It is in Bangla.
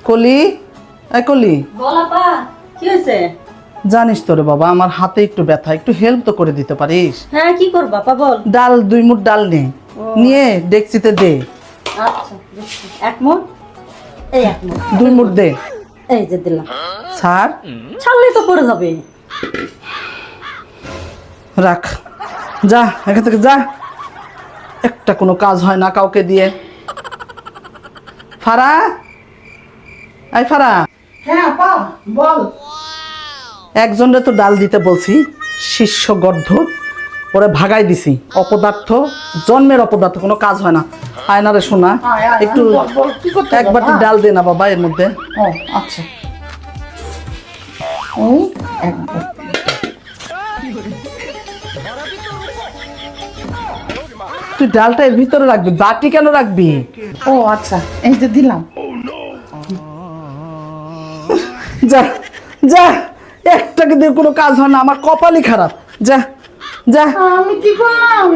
কলি, এই কলি, বল আপা, কি হয়েছে? জানিস তো রে বাবা, আমার হাতে একটু ব্যথা, একটু হেল্প তো করে দিতে পারিস? হ্যাঁ, কি করবো আপা, বল। ডাল 2 মুঠ ডাল নে, নিয়ে ডেকচিতে দে। আচ্ছা, দিচ্ছি। এক মুঠ, এই এক মুঠ। 2 মুঠ দে। এই যে দিলাম। স্যার ছাড়লেই তো পড়ে যাবে। রাখ, যা এখান থেকে যা, একটা কোনো কাজ হয় না কাউকে দিয়ে। ফারা, এই ফারা। হ্যাঁ আপা বল। একজনের তো ডাল দিতে বলছি, শিষ্য গর্ধ, ওরে ভাগাই দিছি। অপদার্থ, জন্মের অপদার্থ, কোনো কাজ হয় না। আয়নারে শোনা, একটু এক বাটি ডাল দে না বাবা এর মধ্যে। ও আচ্ছা, তুই ডালটা এর ভিতরে রাখবি, বাটি কেন রাখবি? ও আচ্ছা, এই যে দিলাম। যা যা, একটাকে দিয়ে কোনো কাজ হয় না, আমার কপালই খারাপ। যা যা। আমি কি করলাম?